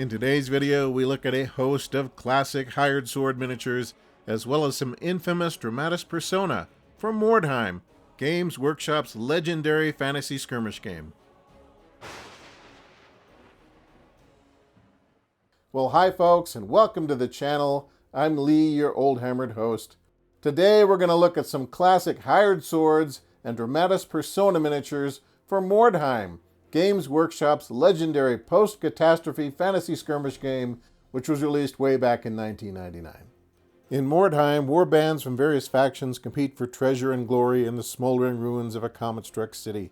In today's video, we look at a host of classic hired sword miniatures, as well as some infamous Dramatis Personae from Mordheim, Games Workshop's legendary fantasy skirmish game. Well, hi folks, and welcome to the channel. I'm Lee, your old hammered host. Today we're going to look at some classic hired swords and Dramatis Personae miniatures for Mordheim, Games Workshop's legendary post-catastrophe fantasy skirmish game, which was released way back in 1999. In Mordheim, warbands from various factions compete for treasure and glory in the smoldering ruins of a comet-struck city.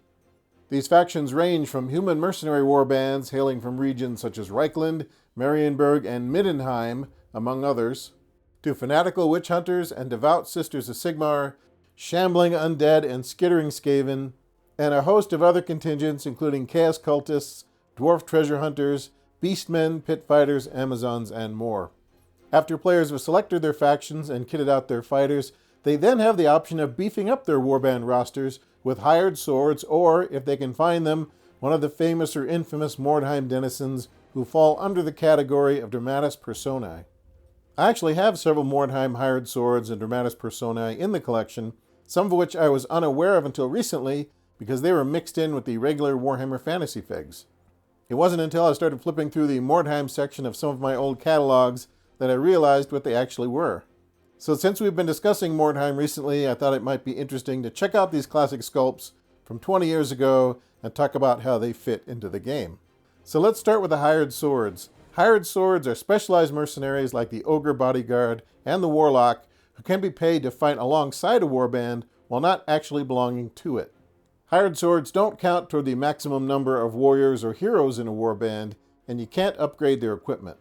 These factions range from human mercenary warbands hailing from regions such as Reichland, Marienburg, and Mordheim, among others, to fanatical witch hunters and devout sisters of Sigmar, shambling undead and skittering skaven, and a host of other contingents including chaos cultists, dwarf treasure hunters, beastmen, pit fighters, amazons, and more. After players have selected their factions and kitted out their fighters, they then have the option of beefing up their warband rosters with hired swords, or, if they can find them, one of the famous or infamous Mordheim denizens who fall under the category of Dramatis Personae. I actually have several Mordheim hired swords and Dramatis Personae in the collection, some of which I was unaware of until recently because they were mixed in with the regular Warhammer Fantasy figs. It wasn't until I started flipping through the Mordheim section of some of my old catalogs that I realized what they actually were. So since we've been discussing Mordheim recently, I thought it might be interesting to check out these classic sculpts from 20 years ago and talk about how they fit into the game. So let's start with the hired swords. Hired swords are specialized mercenaries like the Ogre Bodyguard and the Warlock who can be paid to fight alongside a warband while not actually belonging to it. Hired swords don't count toward the maximum number of warriors or heroes in a warband, and you can't upgrade their equipment.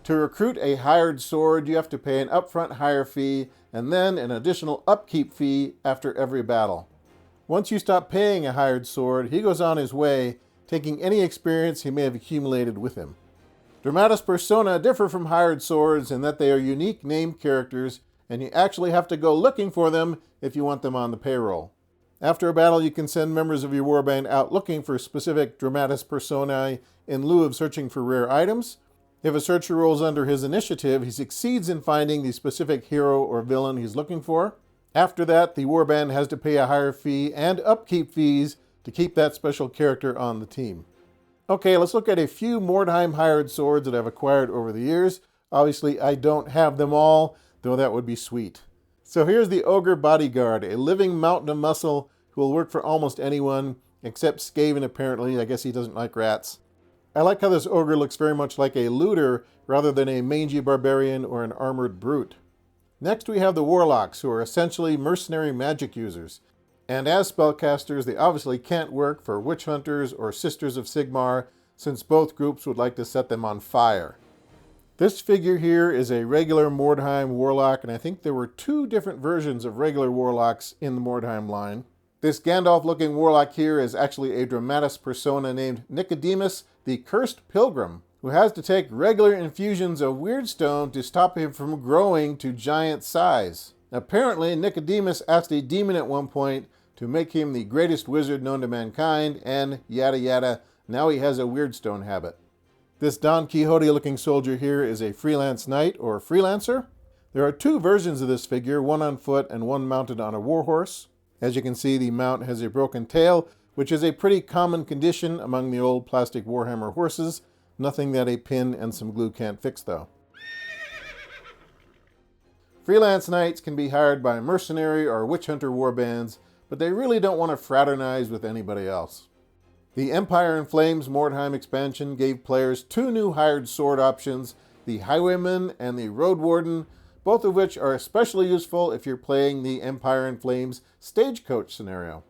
To recruit a hired sword, you have to pay an upfront hire fee and then an additional upkeep fee after every battle. Once you stop paying a hired sword, he goes on his way, taking any experience he may have accumulated with him. Dramatis Personae differ from hired swords in that they are unique named characters, and you actually have to go looking for them if you want them on the payroll. After a battle, you can send members of your warband out looking for specific Dramatis Personae in lieu of searching for rare items. If a searcher rolls under his initiative, he succeeds in finding the specific hero or villain he's looking for. After that, the warband has to pay a higher fee and upkeep fees to keep that special character on the team. Okay, let's look at a few Mordheim hired swords that I've acquired over the years. Obviously, I don't have them all, though that would be sweet. So here's the Ogre Bodyguard, a living mountain of muscle who will work for almost anyone, except Skaven apparently. I guess he doesn't like rats. I like how this ogre looks very much like a looter rather than a mangy barbarian or an armored brute. Next we have the Warlocks, who are essentially mercenary magic users. And as spellcasters, they obviously can't work for witch hunters or sisters of Sigmar, since both groups would like to set them on fire. This figure here is a regular Mordheim Warlock, and I think there were two different versions of regular Warlocks in the Mordheim line. This Gandalf-looking Warlock here is actually a Dramatis Personae named Nicodemus, the Cursed Pilgrim, who has to take regular infusions of Weirdstone to stop him from growing to giant size. Apparently, Nicodemus asked a demon at one point to make him the greatest wizard known to mankind, and yada yada, now he has a Weirdstone habit. This Don Quixote-looking soldier here is a freelance knight or freelancer. There are two versions of this figure, one on foot and one mounted on a warhorse. As you can see, the mount has a broken tail, which is a pretty common condition among the old plastic Warhammer horses. Nothing that a pin and some glue can't fix, though. Freelance knights can be hired by mercenary or witch hunter warbands, but they really don't want to fraternize with anybody else. The Empire in Flames Mordheim expansion gave players two new hired sword options, the Highwayman and the Road Warden, both of which are especially useful if you're playing the Empire in Flames stagecoach scenario.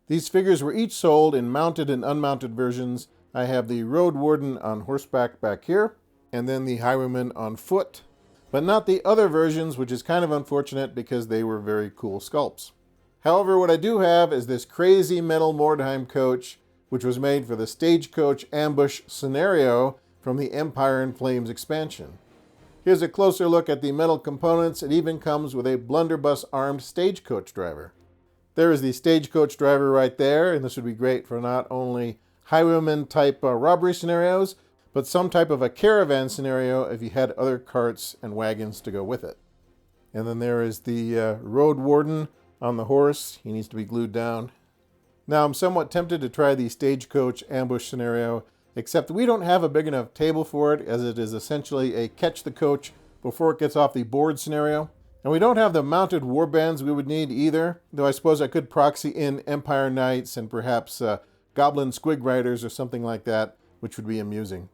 These figures were each sold in mounted and unmounted versions. I have the Road Warden on horseback back here, and then the Highwayman on foot, but not the other versions, which is kind of unfortunate because they were very cool sculpts. However, what I do have is this crazy metal Mordheim coach, which was made for the Stagecoach Ambush scenario from the Empire in Flames expansion. Here's a closer look at the metal components. It even comes with a blunderbuss-armed stagecoach driver. There is the stagecoach driver right there, and this would be great for not only highwayman-type robbery scenarios, but some type of a caravan scenario if you had other carts and wagons to go with it. And then there is the road warden on the horse. He needs to be glued down. Now I'm somewhat tempted to try the stagecoach ambush scenario, except we don't have a big enough table for it, as it is essentially a catch the coach before it gets off the board scenario. And we don't have the mounted warbands we would need either, though I suppose I could proxy in Empire Knights and perhaps Goblin Squig Riders or something like that, which would be amusing.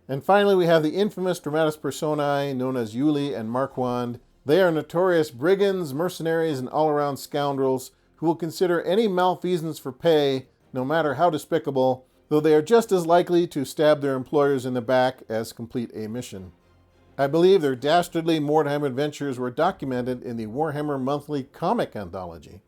And finally we have the infamous Dramatis Personae known as Yuli and Marquand. They are notorious brigands, mercenaries, and all-around scoundrels who will consider any malfeasance for pay, no matter how despicable, though they are just as likely to stab their employers in the back as complete a mission. I believe their dastardly Mordheim adventures were documented in the Warhammer Monthly comic anthology.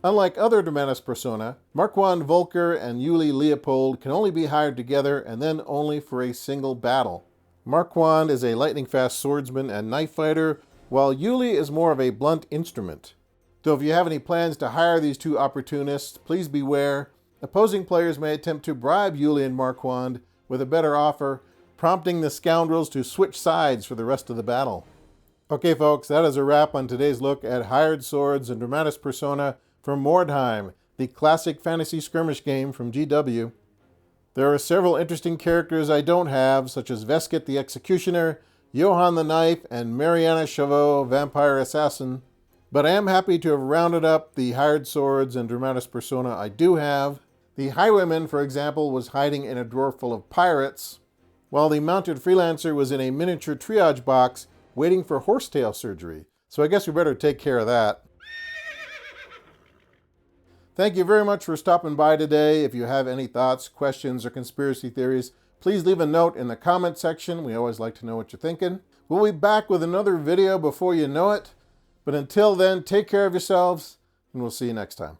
Unlike other Dramatis Personae, Marquand Volker and Yuli Leopold can only be hired together and then only for a single battle. Marquand is a lightning-fast swordsman and knife fighter, while Yuli is more of a blunt instrument. So if you have any plans to hire these two opportunists, please beware. Opposing players may attempt to bribe Yuli and Marquand with a better offer, prompting the scoundrels to switch sides for the rest of the battle. Okay folks, that is a wrap on today's look at hired swords and Dramatis Personae from Mordheim, the classic fantasy skirmish game from GW. There are several interesting characters I don't have, such as Veskit the Executioner, Johann the Knife, and Mariana Chavot, Vampire Assassin. But I am happy to have rounded up the hired swords and Dramatis Personae I do have. The Highwayman, for example, was hiding in a drawer full of pirates, while the mounted freelancer was in a miniature triage box waiting for horsetail surgery. So I guess we better take care of that. Thank you very much for stopping by today. If you have any thoughts, questions, or conspiracy theories, please leave a note in the comment section. We always like to know what you're thinking. We'll be back with another video before you know it. But until then, take care of yourselves, and we'll see you next time.